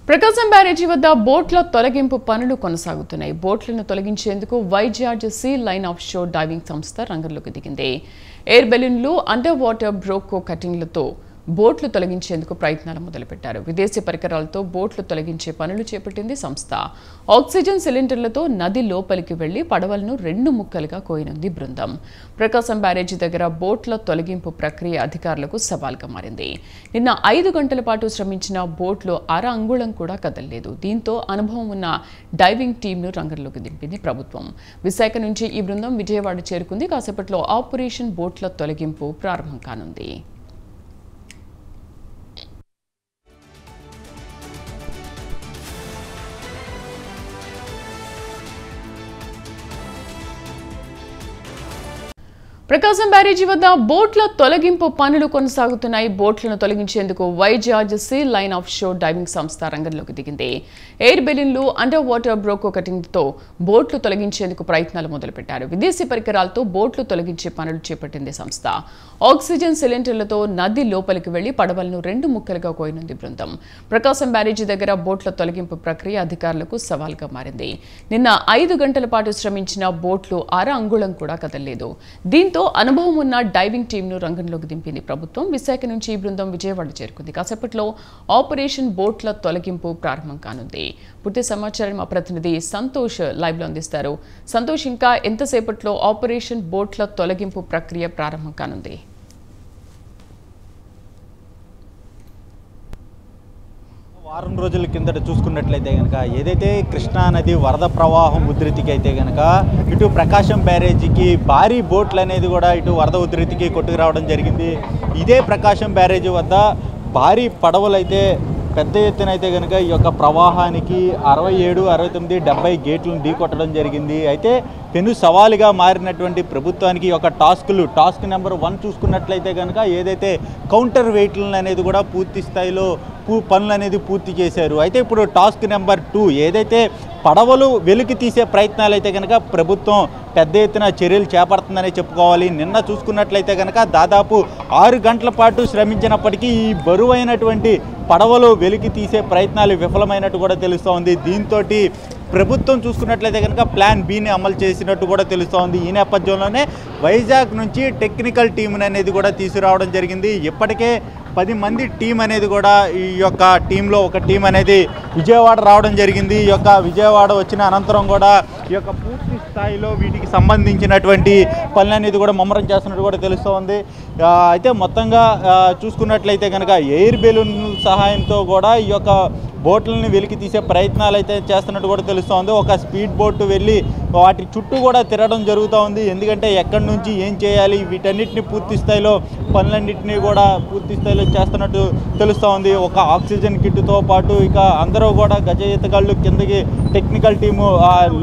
ప్రకాశం బ్యారేజీ వద్ద బోట్ల తొలగింపు పనులు కొనసాగుతున్నాయి. బోట్లను తొలగించేందుకు Vizag sea line offshore diving సంస్థ రంగంలోకి దిగింది. ఎయిర్ బెలూన్లు, అండర్ వాటర్ బ్రోకో కటింగ్లతో బోట్లు తొలగించేందుకు ప్రయత్నాలు మొదలుపెట్టారు. విదేశీ పరికరాలతో బోట్లు తొలగించే పనులు చేపట్టింది సంస్థ. ఆక్సిజన్ సిలిండర్లతో నది లోపలికి వెళ్లి పడవలను 2 ముక్కలుగా కోయనుంది బృందం. ప్రకాశం బ్యారేజీ దగ్గర బోట్ల తొలగింపు ప్రక్రియ అధికారులకు సవాల్గా మారింది. నిన్న 5 గంటల పాటు శ్రమించిన బోట్లు అర అంగుళం కూడా కదలలేదు. దీంతో అనుభవం ఉన్న డైవింగ్ టీంను రంగంలోకి దింపింది ప్రభుత్వం. విశాఖ నుంచి ఈ బృందం విజయవాడ చేరుకుంది. కాసేపట్లో ఆపరేషన్ బోట్ల తొలగింపు ప్రారంభం కానుంది. ప్రకాశం బ్యారేజీ వద్ద బోట్ల తొలగింపు పనులు కొనసాగుతున్నాయి. బోట్లను తొలగించేందుకు Vizag sea line offshore diving సంస్థ రంగంలోకి దిగింది. ఎయిర్ బెలూన్లు, అండర్ వాటర్ బ్రోకో కటింగ్తో బోట్లు తొలగించేందుకు ప్రయత్నాలు మొదలుపెట్టారు. విదేశీ పరికరాలతో బోట్లు తొలగించే పనులు చేపట్టింది సంస్థ. ఆక్సిజన్ సిలిండర్లతో నది లోపలికి వెళ్లి పడవలను 2 ముక్కలుగా కోయనుంది బృందం. ప్రకాశం బ్యారేజీ దగ్గర బోట్ల తొలగింపు ప్రక్రియ అధికారులకు సవాల్గా మారింది. నిన్న 5 గంటల పాటు శ్రమించిన బోట్లు అర అంగుళం కూడా కదలలేదు. దీంతో అనుభవం ఉన్న డైవింగ్ టీంను రంగంలోకి దింపింది ప్రభుత్వం. విశాఖ నుంచి ఈ బృందం విజయవాడ చేరుకుంది. కాసేపట్లో ఆపరేషన్ బోట్ల తొలగింపు ప్రారంభం కానుంది. పూర్తి సమాచారం మా ప్రతినిధి సంతోష్ లైవ్ లో అందిస్తారు. సంతోష్, ఇంకా ఎంతసేపట్లో ఆపరేషన్ బోట్ల తొలగింపు ప్రక్రియ ప్రారంభం కానుంది? వారం రోజుల కిందట చూసుకున్నట్లయితే కనుక ఏదైతే కృష్ణా నది వరద ప్రవాహం ఉధృతికి అయితే కనుక ఇటు ప్రకాశం బ్యారేజీకి భారీ బోట్లు అనేది కూడా ఇటు వరద ఉధృతికి కొట్టుకురావడం జరిగింది. ఇదే ప్రకాశం బ్యారేజీ వద్ద భారీ పడవలు అయితే పెద్ద ఎత్తున అయితే కనుక ఈ యొక్క ప్రవాహానికి 67, 69, 70 గేట్లను ఢీకొట్టడం జరిగింది. అయితే పెను సవాలుగా మారినటువంటి ప్రభుత్వానికి ఒక టాస్క్ నెంబర్ 1 చూసుకున్నట్లయితే కనుక ఏదైతే కౌంటర్ వెయిట్లను అనేది కూడా పూర్తి స్థాయిలో పనులు అనేది పూర్తి చేశారు. అయితే ఇప్పుడు టాస్క్ నెంబర్ 2 ఏదైతే పడవలు వెలికి తీసే ప్రయత్నాలు అయితే కనుక ప్రభుత్వం పెద్ద ఎత్తున చర్యలు చేపడుతుందనే చెప్పుకోవాలి. నిన్న చూసుకున్నట్లయితే కనుక దాదాపు 6 గంటల పాటు శ్రమించినప్పటికీ ఈ బరువైనటువంటి పడవలు వెలికి తీసే ప్రయత్నాలు విఫలమైనట్టు కూడా తెలుస్తోంది. దీంతో ప్రభుత్వం చూసుకున్నట్లయితే కనుక ప్లాన్ బిని అమలు చేసినట్టు కూడా తెలుస్తోంది. ఈ నేపథ్యంలోనే వైజాగ్ నుంచి టెక్నికల్ టీంని అనేది కూడా తీసుకురావడం జరిగింది. ఇప్పటికే 10 మంది టీం అనేది కూడా ఈ యొక్క టీంలో ఒక టీం అనేది విజయవాడ రావడం జరిగింది. ఈ యొక్క విజయవాడ వచ్చిన అనంతరం కూడా ఈ యొక్క పూర్తి స్థాయిలో వీటికి సంబంధించినటువంటి పనులు అనేది కూడా ముమ్మరం చేస్తున్నట్టు కూడా తెలుస్తోంది. అయితే మొత్తంగా చూసుకున్నట్లయితే కనుక ఎయిర్ బెలూన్ సహాయంతో కూడా ఈ యొక్క బోట్లని వెలికి తీసే ప్రయత్నాలు అయితే చేస్తున్నట్టు కూడా తెలుస్తోంది. ఒక స్పీడ్ బోట్ వెళ్ళి వాటి చుట్టూ కూడా తిరగడం జరుగుతూ ఉంది. ఎందుకంటే ఎక్కడి నుంచి ఏం చేయాలి వీటన్నిటిని పూర్తి స్థాయిలో పనులన్నింటినీ కూడా పూర్తి స్థాయిలో చేస్తున్నట్టు తెలుస్తూ ఉంది. ఒక ఆక్సిజన్ కిట్తో పాటు ఇక అందరూ కూడా గజ ఈతగాళ్ళు కిందకి టెక్నికల్ టీము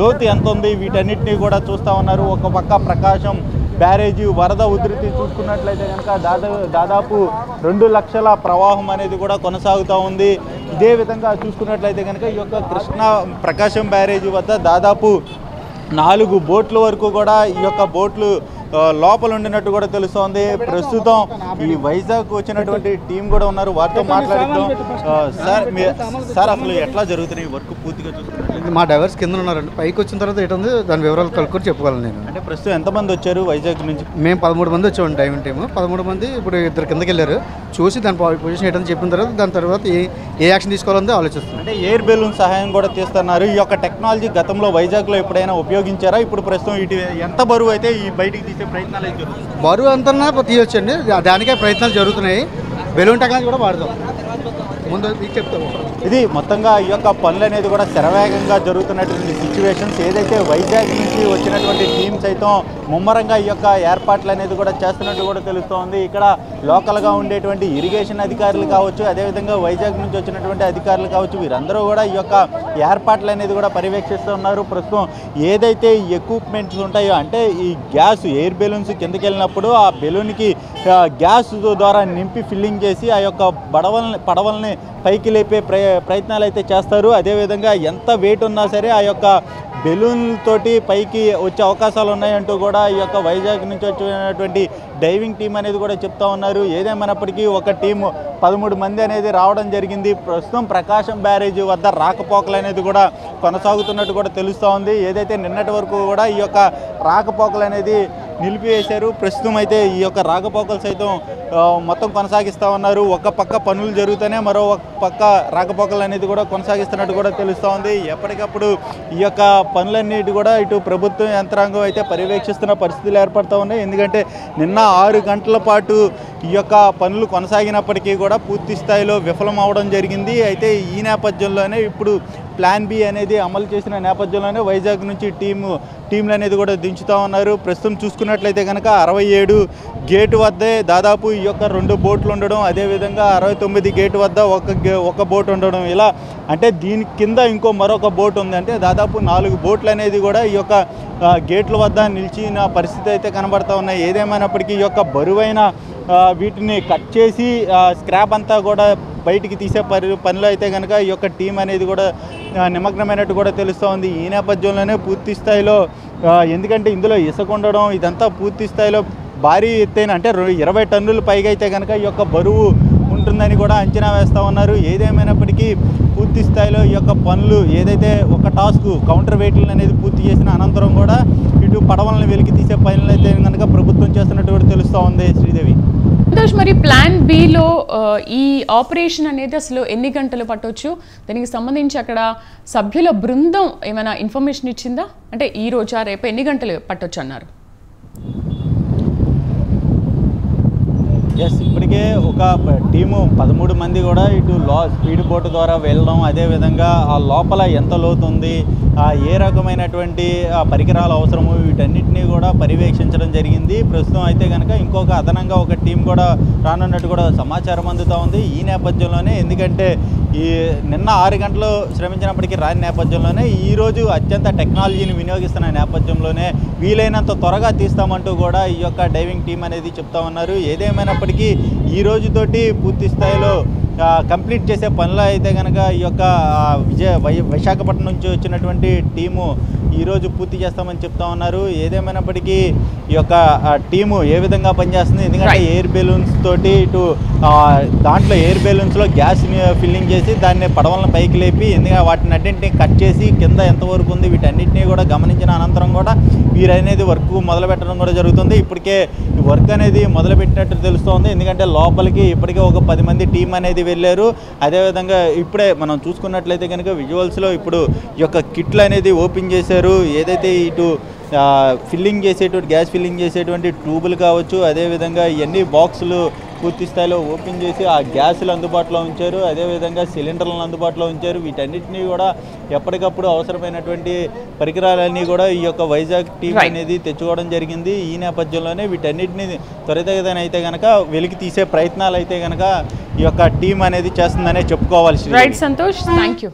లోతు ఎంత ఉంది వీటన్నిటినీ కూడా చూస్తూ ఉన్నారు. ఒక పక్క ప్రకాశం బ్యారేజీ వరద ఉధృతి చూసుకున్నట్లయితే కనుక దాదాపు 2 లక్షల ప్రవాహం అనేది కూడా కొనసాగుతూ ఉంది. ఇదే విధంగా చూసుకున్నట్లయితే కనుక ఈ యొక్క ప్రకాశం బ్యారేజీ వద్ద దాదాపు 4 బోట్ల వరకు కూడా ఈ యొక్క బోట్లు లోపల ఉండినట్టు కూడా తెలుస్తోంది. ప్రస్తుతం ఈ వైజాగ్ వచ్చినటువంటి టీం కూడా ఉన్నారు, వారితో మాట్లాడిద్దాం. సార్ అసలు ఎట్లా జరుగుతున్నాయి వర్క్ పూర్తిగా చూసుకున్నట్లయితే? మా డ్రైవర్స్ కింద ఉన్నారండి, పైకి వచ్చిన తర్వాత ఏంటుంది దాని వివరాలు కలుపుకొని చెప్పగలను నేను. అంటే ప్రస్తుతం ఎంతమంది వచ్చారు వైజాగ్ నుంచి? మేము 13 మంది వచ్చామండి డైవింగ్ టీము. 13 మంది ఇప్పుడు 2 కిందకి వెళ్ళారు. చూసి దాని పొజిషన్ ఏంటని చెప్పిన తర్వాత దాని తర్వాత ఏ యాక్షన్ తీసుకోవాలని ఆలోచిస్తున్నాం. అంటే ఎయిర్ బెలూన్ సహాయం కూడా తీస్తున్నారు. ఈ యొక్క టెక్నాలజీ గతంలో వైజాగ్లో ఎప్పుడైనా ఉపయోగించారా? ఇప్పుడు ప్రస్తుతం ఇటు ఎంత బరువు అయితే ఈ బయటికి తీసే ప్రయత్నాలు అయితే జరుగుతుంది? బరువు అంతా తీయొచ్చండి, దానికే ప్రయత్నాలు జరుగుతున్నాయి. బెలూన్ టెక్నాలజీ కూడా వాడదాం ముందు చెప్తాము. ఇది మొత్తంగా ఈ యొక్క పనులు అనేది కూడా శరవేగంగా జరుగుతున్నటువంటి సిచ్యువేషన్స్. ఏదైతే వైజాగ్ నుంచి వచ్చినటువంటి టీమ్స్ అయితే ముమ్మరంగా ఈ యొక్క ఏర్పాట్లు అనేది కూడా చేస్తున్నట్టు కూడా తెలుస్తోంది. ఇక్కడ లోకల్గా ఉండేటువంటి ఇరిగేషన్ అధికారులు కావచ్చు, అదేవిధంగా వైజాగ్ నుంచి వచ్చినటువంటి అధికారులు కావచ్చు, వీరందరూ కూడా ఈ యొక్క ఏర్పాట్లు అనేది కూడా పర్యవేక్షిస్తూ ఉన్నారు. ప్రస్తుతం ఏదైతే ఎక్విప్మెంట్స్ ఉంటాయో అంటే ఈ గ్యాస్ ఎయిర్ బెలూన్స్ కిందకి వెళ్ళినప్పుడు ఆ బెలూన్కి గ్యాస్ ద్వారా నింపి ఫిల్లింగ్ చేసి ఆ యొక్క పడవల్ని పైకి లేపే ప్రయత్నాలు అయితే చేస్తారు. అదేవిధంగా ఎంత వెయిట్ ఉన్నా సరే ఆ యొక్క బెలూన్లతోటి పైకి వచ్చే అవకాశాలు ఉన్నాయంటూ కూడా ఈ యొక్క వైజాగ్ నుంచి వచ్చినటువంటి డైవింగ్ టీం అనేది కూడా చెప్తా ఉన్నారు. ఏదేమైనప్పటికీ ఒక టీము 13 మంది అనేది రావడం జరిగింది. ప్రస్తుతం ప్రకాశం బ్యారేజ్ వద్ద రాకపోకలు అనేది కూడా కొనసాగుతున్నట్టు కూడా తెలుస్తూ ఉంది. ఏదైతే నిన్నటి వరకు కూడా ఈ యొక్క రాకపోకలు అనేది నిలిపివేశారు. ప్రస్తుతం అయితే ఈ యొక్క రాకపోకలు సైతం మొత్తం కొనసాగిస్తూ ఉన్నారు. ఒక పక్క పనులు జరుగుతూనే మరో పక్క రాకపోకలు అనేది కూడా కొనసాగిస్తున్నట్టు కూడా తెలుస్తూ ఉంది. ఎప్పటికప్పుడు ఈ యొక్క పనులన్నిటి కూడా ఇటు ప్రభుత్వ యంత్రాంగం అయితే పర్యవేక్షిస్తున్న పరిస్థితులు ఏర్పడుతూ ఉన్నాయి. ఎందుకంటే నిన్న 6 గంటల పాటు ఈ యొక్క పనులు కొనసాగినప్పటికీ కూడా పూర్తి స్థాయిలో విఫలం అవడం జరిగింది. అయితే ఈ నేపథ్యంలోనే ఇప్పుడు ప్లాన్ బి అనేది అమలు చేసిన నేపథ్యంలోనే వైజాగ్ నుంచి టీంలు అనేది కూడా దించుతూ ఉన్నారు. ప్రస్తుతం చూసుకున్నట్లయితే కనుక 67 గేటు వద్దే దాదాపు ఈ యొక్క 2 బోట్లు ఉండడం, అదేవిధంగా 69 గేటు వద్ద ఒక బోట్ ఉండడం, ఇలా అంటే దీని కింద ఇంకో మరొక బోట్ ఉంది. అంటే దాదాపు 4 బోట్లు అనేది కూడా ఈ యొక్క గేట్ల వద్ద నిలిచిన పరిస్థితి అయితే కనబడుతూ ఉన్నాయి. ఏదేమైనప్పటికీ ఈ యొక్క బరువైన వీటిని కట్ చేసి స్క్రాప్ అంతా కూడా బయటికి తీసే పనిలో అయితే కనుక ఈ యొక్క టీం అనేది కూడా నిమగ్నమైనట్టు కూడా తెలుస్తూ ఉంది. ఈ నేపథ్యంలోనే పూర్తి స్థాయిలో ఎందుకంటే ఇందులో ఇసుక ఉండడం ఇదంతా పూర్తి స్థాయిలో భారీ ఎత్తైన అంటే 20 టన్నులు పైగా అయితే కనుక ఈ యొక్క బరువు ఉంటుందని కూడా అంచనా వేస్తూ ఉన్నారు. ఏదేమైనప్పటికీ పూర్తి స్థాయిలో ఈ యొక్క పనులు ఏదైతే ఒక టాస్క్ కౌంటర్ వెయిట్లను అనేది పూర్తి చేసిన అనంతరం కూడా ఇటు పడవలను వెలికి తీసే పనులు అయితే కనుక ప్రభుత్వం చేస్తున్నట్టు కూడా తెలుస్తూ ఉంది. శ్రీదేవి, సంతోష్, మరి ప్లాన్ బిలో ఈ ఆపరేషన్ అనేది అసలు ఎన్ని గంటలు పట్టవచ్చు? దానికి సంబంధించి అక్కడ సభ్యుల బృందం ఏమైనా ఇన్ఫర్మేషన్ ఇచ్చిందా? అంటే ఈ రోజా రేపు ఎన్ని గంటలు పట్టొచ్చు అన్నారు? ఇప్పటికే ఒక టీము 13 మంది కూడా ఇటు స్పీడ్ బోట్ ద్వారా వెళ్ళడం, అదేవిధంగా ఆ లోపల ఎంత లోతు ఉంది, ఏ రకమైనటువంటి పరికరాలు అవసరము, వీటన్నిటినీ కూడా పర్యవేక్షించడం జరిగింది. ప్రస్తుతం అయితే కనుక ఇంకొక అదనంగా ఒక టీం కూడా రానున్నట్టు కూడా సమాచారం అందుతూ ఉంది. ఈ నేపథ్యంలోనే ఎందుకంటే ఈ నిన్న 6 గంటలు శ్రమించినప్పటికీ రాని నేపథ్యంలోనే ఈరోజు అత్యంత టెక్నాలజీని వినియోగిస్తున్న నేపథ్యంలోనే వీలైనంత త్వరగా తీస్తామంటూ కూడా ఈ యొక్క డైవింగ్ టీం అనేది చెప్తా ఉన్నారు. ఏదేమైనప్పటికీ ఈ రోజుతోటి పూర్తి స్థాయిలో కంప్లీట్ చేసే పనిలో అయితే కనుక ఈ యొక్క విశాఖపట్నం నుంచి వచ్చినటువంటి టీము ఈరోజు పూర్తి చేస్తామని చెప్తా ఉన్నారు. ఏదేమైనప్పటికీ ఈ యొక్క టీము ఏ విధంగా పనిచేస్తుంది, ఎందుకంటే ఎయిర్ బెలూన్స్ తోటి ఇటు దాంట్లో ఎయిర్ బెలూన్స్లో గ్యాస్ని ఫిల్లింగ్ చేసి దాన్ని పడవలను పైకి లేపి ఎందుకంటే వాటిని అన్నింటినీ కట్ చేసి కింద ఎంతవరకు ఉంది వీటన్నింటినీ కూడా గమనించిన అనంతరం కూడా వీరనేది వర్క్ మొదలు పెట్టడం కూడా జరుగుతుంది. ఇప్పటికే వర్క్ అనేది మొదలుపెట్టినట్టు తెలుస్తోంది. ఎందుకంటే లోపలికి ఇప్పటికే ఒక 10 మంది టీం అనేది వెళ్ళారు. అదేవిధంగా ఇప్పుడే మనం చూసుకున్నట్లయితే కనుక విజువల్స్లో ఇప్పుడు ఈ యొక్క కిట్లు అనేది ఓపెన్ చేశారు. ఏదైతే ఇటు ఫిల్లింగ్ చేసేటువంటి గ్యాస్ ఫిల్లింగ్ చేసేటువంటి ట్యూబులు కావచ్చు, అదేవిధంగా ఇవన్నీ బాక్సులు పూర్తి స్థాయిలో ఓపెన్ చేసి ఆ గ్యాసులు అందుబాటులో ఉంచారు, అదేవిధంగా సిలిండర్లను అందుబాటులో ఉంచారు. వీటన్నిటినీ కూడా ఎప్పటికప్పుడు అవసరమైనటువంటి పరికరాలన్నీ కూడా ఈ యొక్క వైజాగ్ టీం అనేది తెచ్చుకోవడం జరిగింది. ఈ నేపథ్యంలోనే వీటన్నిటిని త్వరితగతిన అయితే కనుక వెలికి తీసే ప్రయత్నాలు అయితే కనుక ఈ యొక్క టీం అనేది చేస్తుందనే చెప్పుకోవాలి. Right Santosh, thank you.